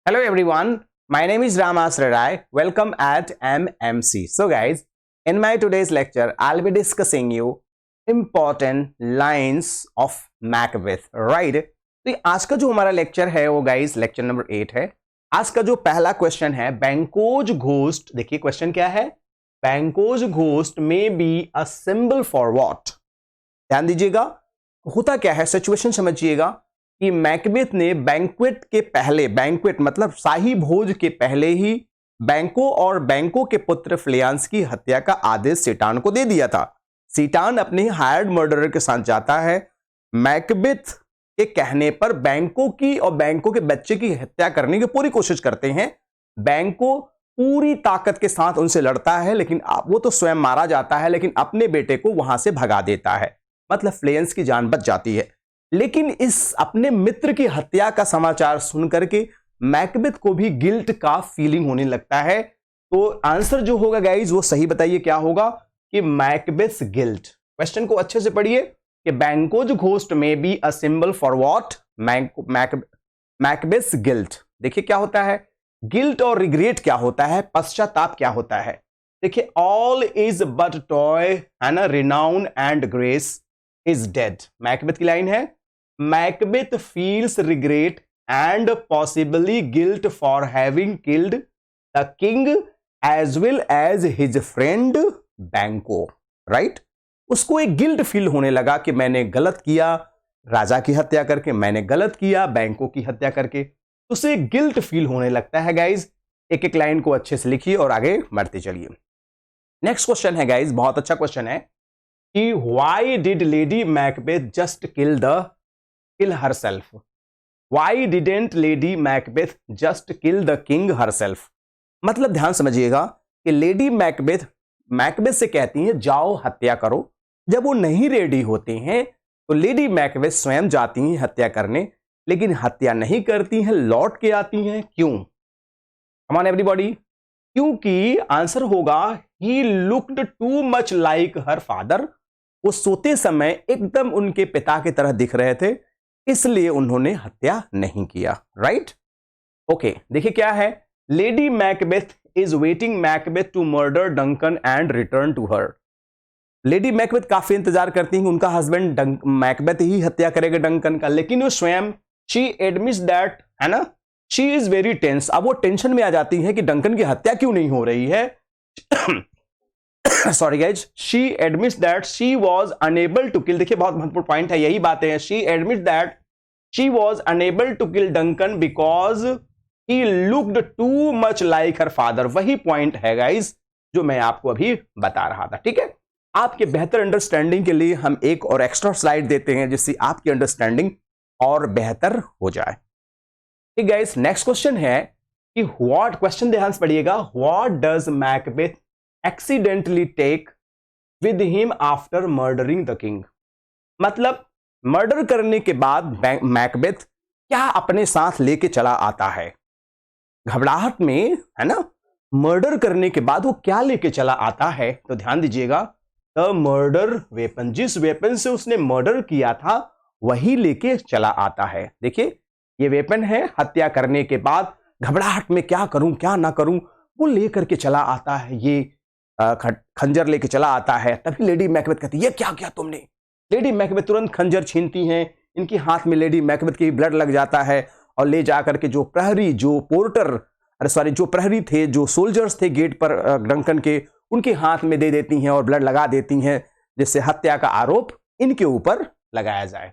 Hello everyone, my name is Ramasra Rai. Welcome at MMC. So guys, in my today's lecture, I'll be discussing you important lines of Macbeth, right? तो आज का जो हमारा lecture है वो guys lecture number 8 है। आज का जो पहला क्वेश्चन है, बैंकोज घोस्ट। देखिए क्वेश्चन क्या है, बैंकोज घोस्ट में be a symbol for what. ध्यान दीजिएगा, होता क्या है, सिचुएशन समझिएगा कि मैकबेथ ने बैंक्वेट के पहले, बैंक्वेट मतलब शाही भोज के पहले ही बैंको और बैंको के पुत्र फ्लेयांस की हत्या का आदेश सीटान को दे दिया था। सीटान अपने हायर्ड मर्डरर के साथ जाता है, मैकबेथ के कहने पर बैंको की और बैंको के बच्चे की हत्या करने की पूरी कोशिश करते हैं। बैंको पूरी ताकत के साथ उनसे लड़ता है, लेकिन वो तो स्वयं मारा जाता है, लेकिन अपने बेटे को वहां से भगा देता है, मतलब फ्लेयंस की जान बच जाती है। लेकिन इस अपने मित्र की हत्या का समाचार सुनकर के मैकबेथ को भी गिल्ट का फीलिंग होने लगता है। तो आंसर जो होगा गाइज वो सही बताइए क्या होगा, कि मैकबेथ्स गिल्ट। क्वेश्चन को अच्छे से पढ़िए कि बैंकोज घोस्ट में be a symbol for what, Macbeth's guilt. देखिए क्या होता है, गिल्ट और रिग्रेट क्या होता है, पश्चाताप क्या होता है। देखिए ऑल इज बट टॉय है ना, renown and grace is dead. Macbeth की लाइन है, Macbeth feels regret and possibly guilt for having killed the king as well as his friend Banquo. Right, उसको एक गिल्ट फील होने लगा कि मैंने गलत किया राजा की हत्या करके, मैंने गलत किया बैंको की हत्या करके, उसे गिल्ट फील होने लगता है। गाइज एक एक लाइन को अच्छे से लिखिए और आगे बढ़ते चलिए। नेक्स्ट क्वेश्चन है गाइज, बहुत अच्छा क्वेश्चन है कि why did Lady Macbeth just kill herself? Why didn't Lady Macbeth just kill the king herself? मतलब ध्यान समझिएगा कि लेडी मैकबेथ से कहती हैं जाओ हत्या करो। जब वो नहीं रेडी होते हैं तो लेडी मैकबेथ स्वयं जाती हैं हत्या करने, लेकिन हत्या नहीं करती हैं, लौट के आती हैं। क्यों? कम ऑन एवरीबॉडी, क्योंकि आंसर होगा ही looked too much like her father. वो सोते समय एकदम उनके पिता की तरह दिख रहे थे, इसलिए उन्होंने हत्या नहीं किया। Right, okay. देखिए क्या है, lady Macbeth is waiting Macbeth to murder Duncan and return to her. Lady Macbeth काफी इंतजार करती हैं उनका हस्बैंड मैकबेथ ही हत्या करेगा डंकन का, लेकिन वो स्वयं शी एडमिट्स दैट है ना, शी इज वेरी टेंस। अब वो टेंशन में आ जाती है कि डंकन की हत्या क्यों नहीं हो रही है। Sorry guys, she admits that she was unable to kill. देखिए बहुत महत्वपूर्ण पॉइंट है, यही बातें हैं। She admits that she was unable to kill Duncan because he looked too much like her father. वही पॉइंट है गाइज जो मैं आपको अभी बता रहा था। ठीक है, आपके बेहतर अंडरस्टैंडिंग के लिए हम एक और एक्स्ट्रा स्लाइड देते हैं जिससे आपकी अंडरस्टैंडिंग और बेहतर हो जाए। ठीक गाइज, नेक्स्ट क्वेश्चन है कि व्हाट, क्वेश्चन ध्यान से पढ़िएगा, what does Macbeth accidentally take with him after murdering the king? मतलब मर्डर करने के बाद मैकबेथ क्या अपने साथ लेके चला आता है, घबराहट में है ना, मर्डर करने के बाद वो क्या लेके चला आता है। तो ध्यान दीजिएगा, द मर्डर वेपन, जिस वेपन से उसने मर्डर किया था वही लेके चला आता है। देखिए ये वेपन है, हत्या करने के बाद घबराहट में क्या करूं क्या ना करूं, वो लेकर के चला आता है, ये खंजर लेके चला आता है। तभी लेडी मैकबेथ कहती है ये क्या किया तुमने। लेडी मैकबेथ तुरंत खंजर छीनती हैं, इनके हाथ में लेडी मैकबेथ की ब्लड लग जाता है और ले जाकर के जो प्रहरी, जो पोर्टर, अरे सॉरी, जो प्रहरी थे, जो सोल्जर्स थे गेट पर डंकन के, उनके हाथ में दे देती हैं और ब्लड लगा देती हैं, जिससे हत्या का आरोप इनके ऊपर लगाया जाए।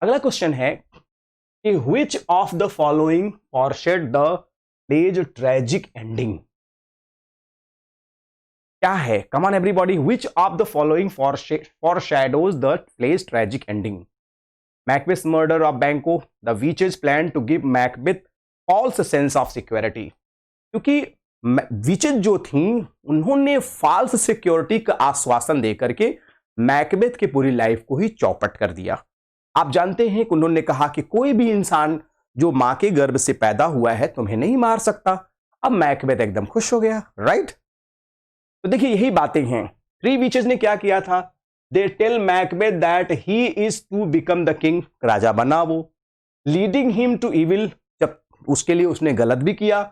अगला क्वेश्चन है कि which of the following foreshadow the play's tragic ending. क्या है, come on everybody, which of the following foreshadowes the play's tragic ending? Macbeth's murder of Banquo, the witches plan to give Macbeth false sense of security. क्योंकि witches जो थी उन्होंने false security का आश्वासन देकर के मैकबेथ की पूरी लाइफ को ही चौपट कर दिया। आप जानते हैं कि उन्होंने कहा कि कोई भी इंसान जो मां के गर्भ से पैदा हुआ है तुम्हें नहीं मार सकता। अब मैकबेथ एकदम खुश हो गया। राइट, तो देखिए यही बातें हैं। थ्री विचेस ने क्या किया था, they tell Macbeth that he is to become the king, राजा बना वो, लीडिंग हिम टू इविल। जब उसके लिए उसने गलत भी किया।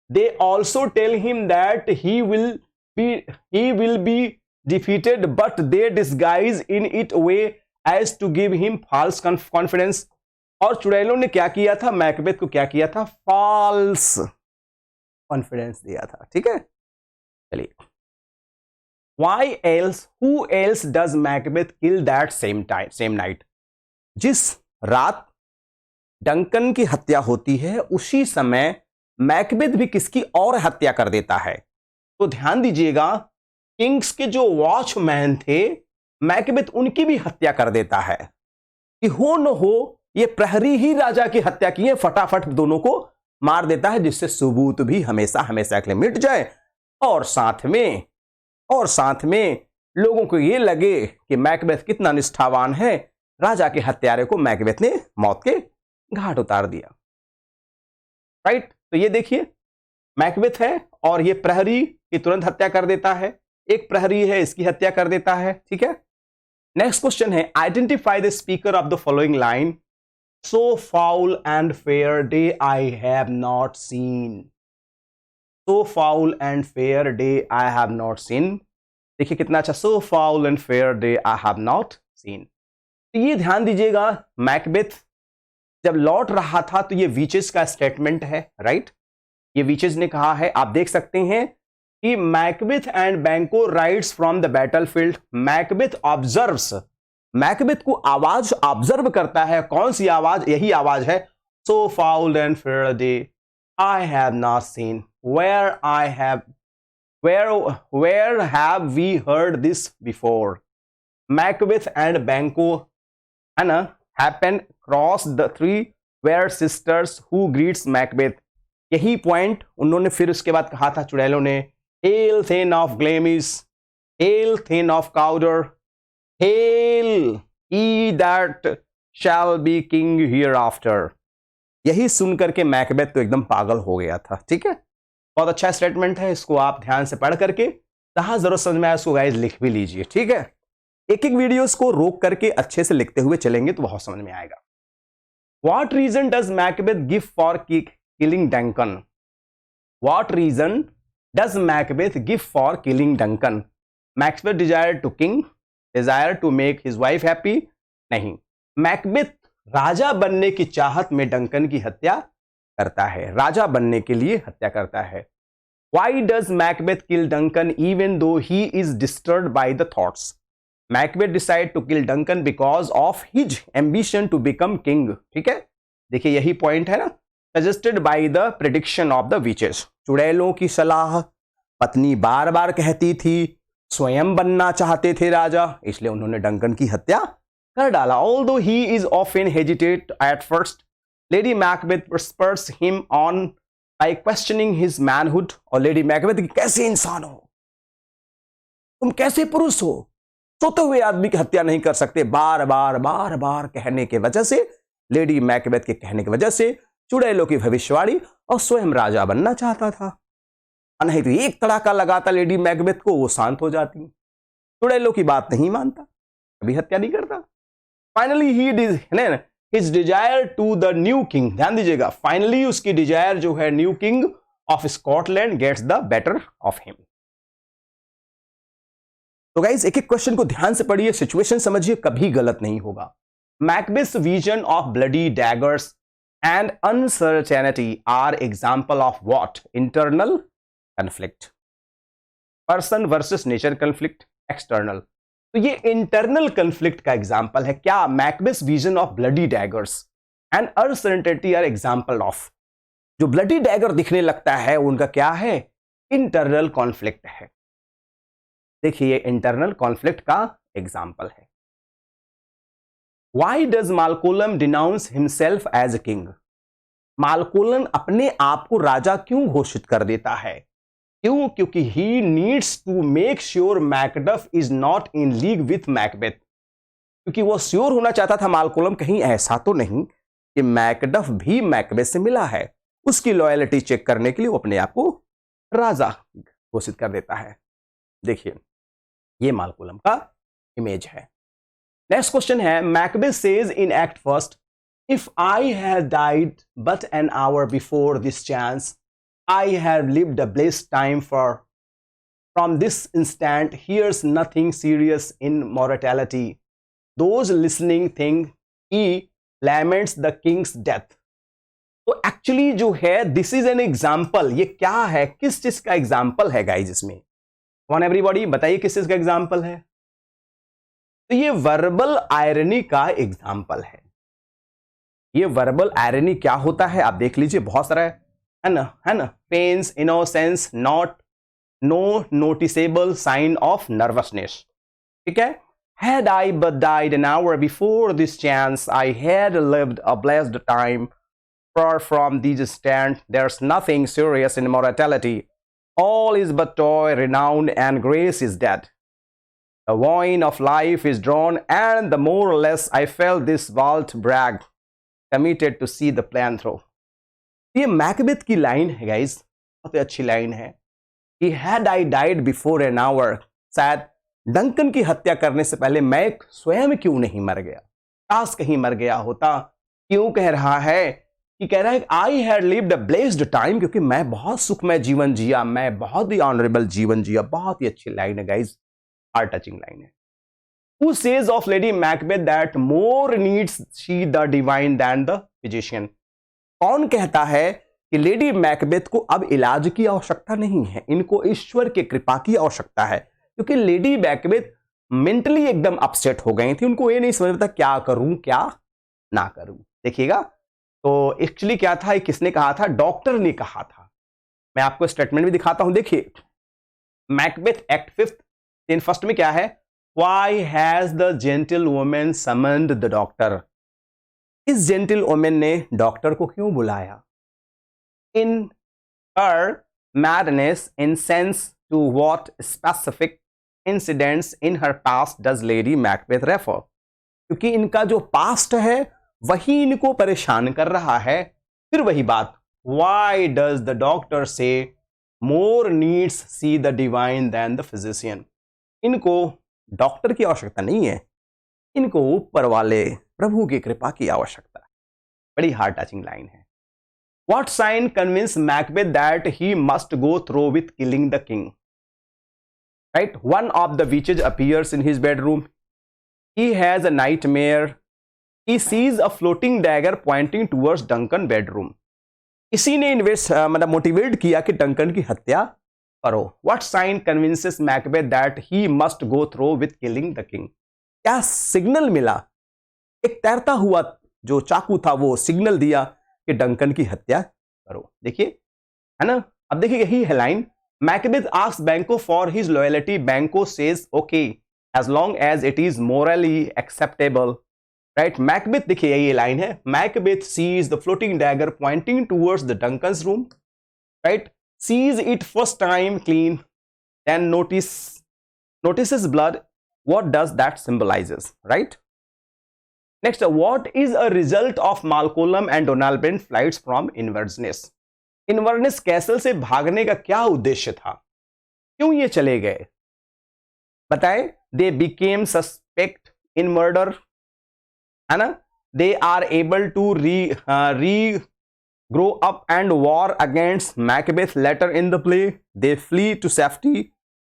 They also tell him that he will be defeated but they disguise in it way as to give him false confidence. और चुड़ैलों ने क्या किया था, मैकबेथ को क्या किया था, फॉल्स कॉन्फिडेंस दिया था। ठीक है, चलिए। Why else, who else does Macbeth kill that same night? जिस रात डंकन की हत्या होती है उसी समय मैकबेथ भी किसकी और हत्या कर देता है। तो ध्यान दीजिएगा, किंग्स के जो वॉचमैन थे मैकबेथ उनकी भी हत्या कर देता है कि हो न हो ये प्रहरी ही राजा की हत्या की है, फटाफट दोनों को मार देता है जिससे सबूत भी हमेशा हमेशा के लिए मिट जाए और साथ में लोगों को यह लगे कि मैकबेथ कितना निष्ठावान है, राजा के हत्यारे को मैकबेथ ने मौत के घाट उतार दिया। राइट, तो ये देखिए मैकबेथ है और ये प्रहरी की तुरंत हत्या कर देता है, एक प्रहरी है इसकी हत्या कर देता है। ठीक है, नेक्स्ट क्वेश्चन है identify the speaker of the following line, so foul and fair day I have not seen. So foul and fair day I have not seen। देखिए कितना अच्छा, so foul and fair day I have not seen। तो ये ध्यान दीजिएगा, Macbeth जब लौट रहा था तो ये वीचेस का स्टेटमेंट है। राइट, ये वीचेस ने कहा है, आप देख सकते हैं कि मैकबेथ एंड बैंको rides from the battlefield. Macbeth observes, Macbeth को आवाज ऑब्जर्व करता है, कौन सी आवाज, यही आवाज है, so foul and fair day I have not seen। Where have we heard this before? Macbeth and Banquo happen across the three were sisters who greets Macbeth। यही पॉइंट उन्होंने फिर उसके बाद कहा था चुड़ैलों ने, Hail Thane of Glamis, Hail Thane of Cawdor, Hail he that shall be king hereafter। यही सुनकर के मैकबेथ तो एकदम पागल हो गया था। ठीक है, बहुत अच्छा स्टेटमेंट है, इसको आप ध्यान से पढ़ करके जहां जरूरत समझ में आए उसको गाइस लिख भी लीजिए। ठीक है, एक एक वीडियोस को रोक करके अच्छे से लिखते हुए चलेंगे तो बहुत समझ में आएगा। What reason does Macbeth give for killing Duncan? What reason does Macbeth give for killing Duncan? Macbeth desire to make his wife happy? नहीं, मैकबेथ राजा बनने की चाहत में डंकन की हत्या करता है, राजा बनने के लिए हत्या करता है। Why does Macbeth kill Duncan even though he is disturbed by the thoughts? Macbeth decide to kill Duncan because of his ambition to become king। ठीक है, देखिए यही पॉइंट है ना, suggested by the prediction of the witches। चुड़ैलों की सलाह, पत्नी बार बार कहती थी, स्वयं बनना चाहते थे राजा, इसलिए उन्होंने डंकन की हत्या कर डाला। Although he is often hesitate at first, Lady Macbeth spurs him on by questioning his manhood। और लेडी मैकबेथ की कैसे इंसान हो तुम, कैसे पुरुष हो, सोते हुए आदमी की हत्या नहीं कर सकते, बार बार कहने के वजह से, लेडी मैकबेथ के कहने की वजह से चुड़ैलों की भविष्यवाणी और स्वयं राजा बनना चाहता था। नहीं तो एक तड़ाका लगाता लेडी मैकबेथ को, वो शांत हो जाती, चुड़ैलों की बात नहीं मानता, कभी हत्या नहीं करता। Finally his desire to the new king, ध्यान दीजिएगा, फाइनली उसकी डिजायर जो है new king of Scotland gets the better of him. तो गाइस एक एक क्वेश्चन को ध्यान से पढ़िए, सिचुएशन समझिए, कभी गलत नहीं होगा। Macbeth's vision of bloody daggers and uncertainty are example of what? Internal conflict. Person versus nature conflict, external. तो ये इंटरनल कन्फ्लिक्ट का एग्जाम्पल है। क्या? Macbeth's vision of bloody daggers and uncertainty are example of, जो bloody dagger दिखने लगता है उनका क्या है? इंटरनल कॉन्फ्लिक्ट है। देखिए ये इंटरनल कॉन्फ्लिक्ट का एग्जाम्पल है। Why does Malcolm denounce himself as a king? Malcolm अपने आप को राजा क्यों घोषित कर देता है? क्यों? क्योंकि he needs to make sure Macduff is not in league with Macbeth. क्योंकि वो श्योर होना चाहता था मालकोलम कहीं ऐसा तो नहीं कि मैकडफ भी मैकबेथ से मिला है। उसकी लॉयल्टी चेक करने के लिए वो अपने आप को राजा घोषित कर देता है। देखिए ये मालकोलम का इमेज है। नेक्स्ट क्वेश्चन है, Macbeth says in act first If I had died but an hour before this chance, I have lived a blessed time for. From this instant, here's nothing serious in mortality. Those listening think he laments the king's death. तो actually जो है this is an example. ये क्या है, किस चीज का example है गाइज इसमें? वन एवरीबॉडी बताइए किस चीज का एग्जाम्पल है? तो ये वर्बल आयरनी का एग्जाम्पल है. ये वर्बल आयरनी क्या होता है आप देख लीजिए, बहुत सारा है ना. Pens, innocence, not, no noticeable sign of nervousness. ठीक है. Had I but died an hour before this chance, I had lived a blessed time. Far from these stand, there's nothing serious in mortality. All is but toy, renown, and grace is dead. The wine of life is drawn, and the more or less I felt this vault brag, committed to see the plan through. ये Macbeth की line है guys, बहुत अच्छी line है. He had I died before an hour, शायद Duncan की हत्या करने से पहले मैं स्वयं क्यों नहीं मर गया, काश कहीं मर गया होता. क्यों कह रहा है? कि कह रहा है I had lived a blessed time, क्योंकि मैं बहुत सुखमय जीवन जिया, मैं बहुत ही ऑनरेबल जीवन जिया. बहुत ही अच्छी लाइन है गाइज, हार्ट टचिंग लाइन है. Who says of Lady Macbeth that more needs she the divine than the physician? कौन कहता है कि लेडी मैकबेथ को अब इलाज की आवश्यकता नहीं है, इनको ईश्वर की कृपा की आवश्यकता है. क्योंकि लेडी मैकबेथ मेंटली एकदम अपसेट हो गई थी, उनको ये नहीं समझ में था क्या करूं क्या ना करूं. देखिएगा तो एक्चुअली क्या था, किसने कहा था? डॉक्टर ने कहा था. मैं आपको स्टेटमेंट भी दिखाता हूं. देखिए मैकबेथ एक्ट 5 सीन फर्स्ट में क्या है? Why has the gentlewoman summoned the doctor? इस जेंटल वुमन ने डॉक्टर को क्यों बुलाया? In her madness in sense to what specific incidents in her past does lady Macbeth refer? क्योंकि इनका जो पास्ट है वही इनको परेशान कर रहा है. फिर वही बात, why does the doctor say more needs see the divine than the physician? इनको डॉक्टर की आवश्यकता नहीं है, इनको ऊपर वाले प्रभु की कृपा की आवश्यकता है. बड़ी हार्ट टचिंग लाइन है. What sign convinced Macbeth that he must go through with killing the king? Right? One of the witches appears in his bedroom. He has a nightmare. He sees a floating dagger pointing towards Duncan bedroom. इसी ने मतलब motivate किया कि Duncan की हत्या करो. What sign convinces Macbeth that he must go through with killing the king? क्या signal मिला? एक तैरता हुआ जो चाकू था वो सिग्नल दिया कि डंकन की हत्या करो. देखिए है ना. अब देखिए यही है line. Macbeth asks Banquo for his loyalty. Banquo says okay as long as it is morally acceptable. Right. Macbeth देखिए ये लाइन है. Macbeth sees the floating dagger pointing towards the Duncan's room. Right. Sees it first time clean, then notices blood. What does that symbolizes? Right. Next, what is a result of Malcolm and Donalbain flights from Inverness? Inverness castle से भागने का क्या उद्देश्य था? क्यों ये चले गए बताएं? They became suspect in murder. है ना. They are able to regrow up and war against Macbeth later in the play. They flee to safety.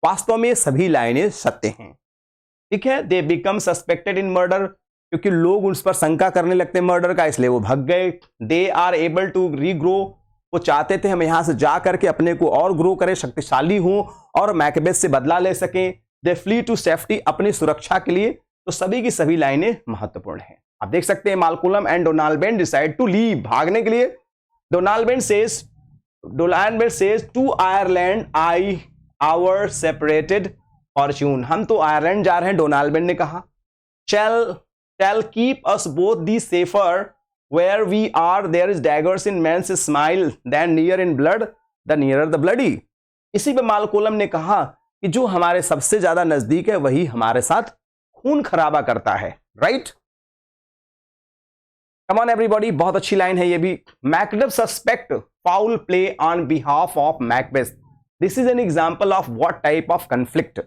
वास्तव में सभी लाइनें सत्य हैं. ठीक है. They become suspected in murder, क्योंकि लोग उस पर शंका करने लगते मर्डर का, इसलिए वो भाग गए. They are able to regrow. वो चाहते थे हम यहां से जा करके अपने को और ग्रो करें, शक्तिशाली हों और मैकबेथ से बदला ले सकें. दे फ्ली टू सेफ्टी, अपनी सुरक्षा के लिए. तो सभी की सभी लाइनें महत्वपूर्ण हैं. आप देख सकते हैं Malcolm and Donalbain decide to leave, भागने के लिए. Donalbain says to Ireland I our separated fortune. हम तो आयरलैंड जा रहे हैं, डोनाल्डबेन ने कहा. shall keep us both the safer where we are. There is daggers in man's smile than near in blood, the nearer the bloody. इसी पे मालकोलम ने कहा कि जो हमारे सबसे ज्यादा नजदीक है वही हमारे साथ खून खराबा करता है. राइट. कम ऑन एवरीबॉडी, बहुत अच्छी लाइन है ये भी. Macbeth suspect foul play on behalf of Macbeth. This is an example of what type of conflict.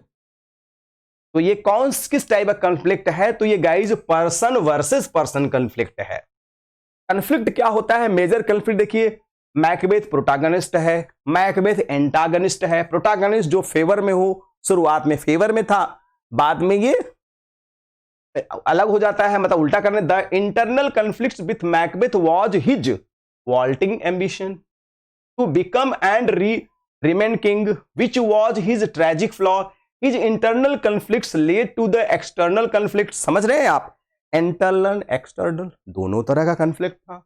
तो ये किस टाइप का कॉन्फ्लिक्ट है? तो ये guys person versus person conflict है. कन्फ्लिक्ट क्या होता है? मेजर कन्फ्लिक्ट देखिए, मैकबेथ प्रोटैगनिस्ट है, मैकबेथ एंटागनिस्ट है। प्रोटैगनिस्ट जो फेवर में हो, शुरुआत में फेवर में था, बाद में ये अलग हो जाता है, मतलब उल्टा करने। The internal conflict with Macbeth was his vaulting ambition to become and remain king, which was his tragic flaw. His internal conflicts led to the external conflicts. समझ रहे हैं आप? इंटरनल एक्सटर्नल दोनों तरह का कन्फ्लिक्ट था।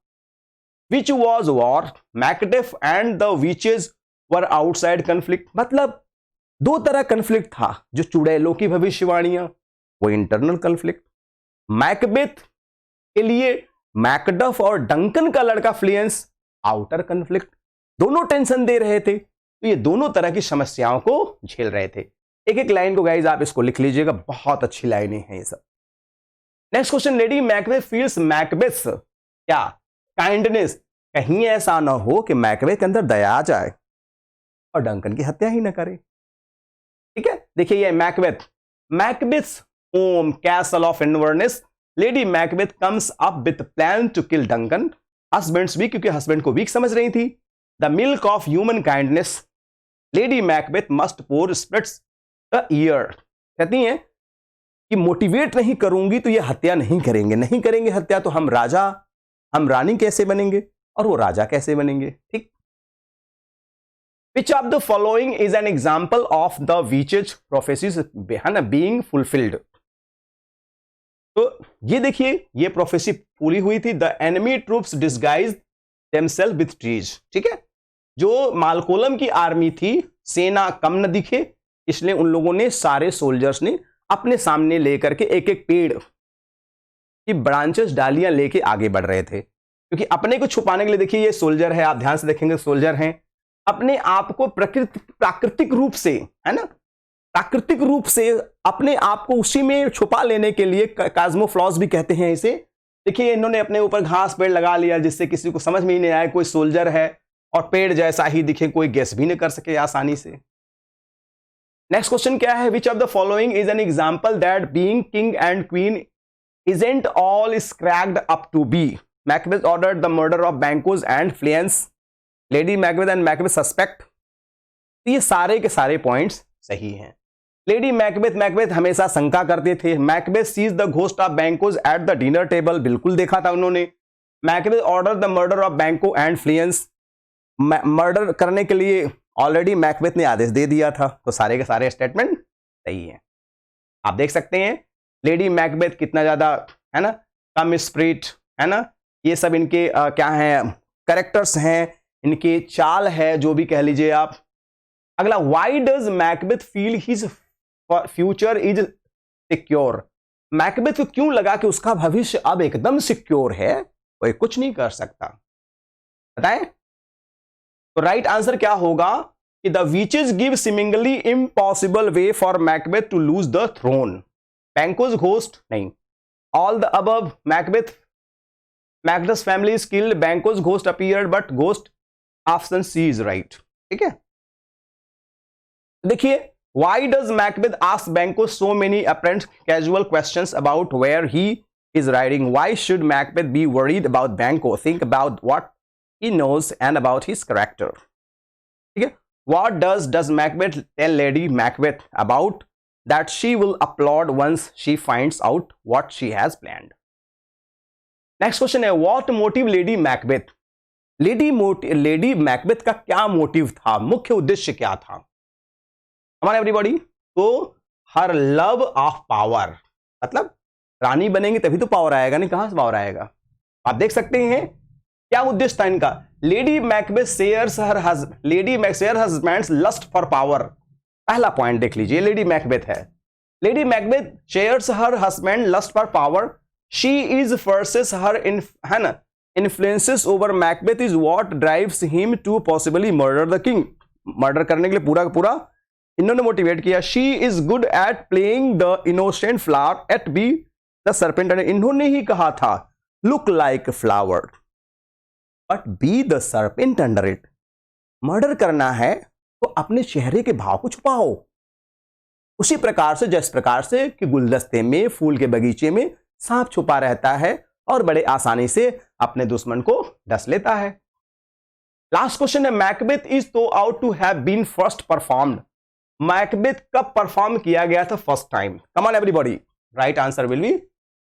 Which was war. Macbeth and the witches were outside conflict. मतलब दो तरह कन्फ्लिक्ट था। जो चुड़ैलों की भविष्यवाणियां, वो इंटरनल कन्फ्लिक्ट। मैकबेथ के लिए मैकडफ और डंकन का लड़का फ्लियंस आउटर कन्फ्लिक्ट। दोनों टेंशन दे रहे थे, तो ये दोनों तरह की समस्याओं को झेल रहे थे। एक एक लाइन को गाइज आप इसको लिख लीजिएगा, बहुत अच्छी लाइनें हैं ये सब। Next question, lady Macbeth feels Macbeth क्या काइंडनेस। कहीं ऐसा ना हो कि मैकबेथ के अंदर दया आ जाए और डंकन की हत्या ही ना करे। ठीक है, देखिए ये Macbeth home castle of Inverness. Lady Macbeth comes up with plan to kill Duncan. Husband's weak, क्योंकि हस्बैंड को वीक समझ रही थी। The milk of human kindness lady Macbeth must pour splits the ear. कहती हैं कि मोटिवेट नहीं करूंगी तो ये हत्या नहीं करेंगे हत्या तो हम रानी कैसे बनेंगे और वो राजा कैसे बनेंगे। ठीक। Which of the following is an example of the witches prophecies being fulfilled? तो ये देखिए, ये प्रोफेसी पूरी हुई थी। The enemy troops disguise themself with trees. ठीक है, जो मालकोलम की आर्मी थी, सेना कम न दिखे, इसलिए उन लोगों ने, सारे सोल्जर्स ने अपने सामने लेकर के एक एक पेड़ की ब्रांचेस, डालियां लेके आगे बढ़ रहे थे, क्योंकि अपने को छुपाने के लिए। देखिए ये सोल्जर है, आप ध्यान से देखेंगे, सोल्जर हैं, अपने आप को प्राकृतिक रूप से, है ना, प्राकृतिक रूप से अपने आप को उसी में छुपा लेने के लिए कास्मोफ्लॉज भी कहते हैं इसे। देखिए इन्होंने अपने ऊपर घास पेड़ लगा लिया, जिससे किसी को समझ में ही नहीं आए कोई सोल्जर है और पेड़ जैसा ही दिखे, कोई गेस भी नहीं कर सके आसानी से। नेक्स्ट क्वेश्चन क्या है? Which of the following is an example that being king and queen isn't all cracked up to be. Macbeth ordered the murder of Banquo's and Fleance. Lady Macbeth and Macbeth suspect. ये सारे के सारे points सही हैं। Lady Macbeth हमेशा शंका करते थे। Macbeth sees the ghost of Banquo's at the dinner table, बिल्कुल देखा था उन्होंने। Macbeth order the murder of Banquo and Fleance. Murder करने के लिए ऑलरेडी मैकबेथ ने आदेश दे दिया था, तो सारे के सारे स्टेटमेंट सही हैं। आप देख सकते हैं लेडी मैकबेथ कितना ज्यादा, है ना, कम स्प्रिट, है ना, ये सब इनके क्या है, कैरेक्टर्स हैं, इनके चाल है, जो भी कह लीजिए आप। अगला, why does Macbeth feel his future is secure. Macbeth को क्यों लगा कि उसका भविष्य अब एकदम सिक्योर है, कोई कुछ नहीं कर सकता, बताएं। तो राइट आंसर क्या होगा कि the witches give seemingly impossible way for Macbeth to lose the throne. Banquo's ghost नहीं, all the above. Macbeth's family is killed, Banquo's ghost appeared, but ghost option C is right. ठीक है, देखिए, why does Macbeth ask Banquo so many apparent casual questions about where he is riding? Why should Macbeth be worried about Banquo? Think about what he knows and about his character. ठीक है, what does Macbeth tell Lady Macbeth about that she will applaud once she finds out what she has planned? Next question है, what motive lady Macbeth. Lady Macbeth का क्या motive था, मुख्य उद्देश्य क्या था हमारे एवरीबॉडी? तो हर लव ऑफ पावर, मतलब रानी बनेंगे तभी तो पावर आएगा, नहीं कहां से पावर आएगा। आप देख सकते हैं क्या उद्देश्य था इनका। Lady Macbeth shares husband's lust for power. पहला पॉइंट देख लीजिए, लेडी मैकबेथ है, lady Macbeth shares her husband lust for power. She is versus her influences over Macbeth is what drives him to possibly murder the king. Murder करने के लिए पूरा का पूरा इन्होंने मोटिवेट किया। She is good at playing the innocent flower at be the serpent. इन्होंने ही कहा था look like a flower but be the serpent under it. Murder करना है तो अपने चेहरे के भाव को छुपाओ, उसी प्रकार से जिस प्रकार से कि गुलदस्ते में, फूल के बगीचे में सांप छुपा रहता है और बड़े आसानी से अपने दुश्मन को डस लेता है। लास्ट क्वेश्चन है, Macbeth is thought to have been first performed. Macbeth कब परफॉर्म किया गया था first time? Come on everybody, right answer will be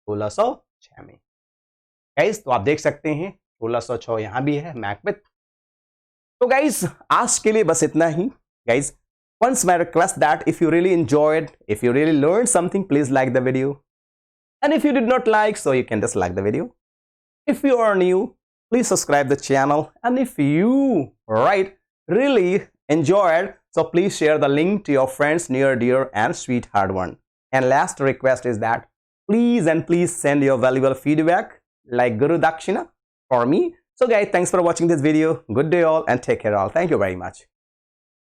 1606 में। गाइस तो आप देख सकते हैं 1606 यहां भी है मैकबेथ। तो गाइस आज के लिए बस इतना ही। Guys once my request that if you really enjoyed, if you really learned something, please like the video, and if you did not like, so you can dislike the video. If you are new, please subscribe the channel, and if you really enjoyed, so please share the link to your friends, near dear and sweetheart one. And last request is that please send your valuable feedback like Guru Dakshina for me. So guys, thanks for watching this video. Good day all, and take care all. Thank you very much.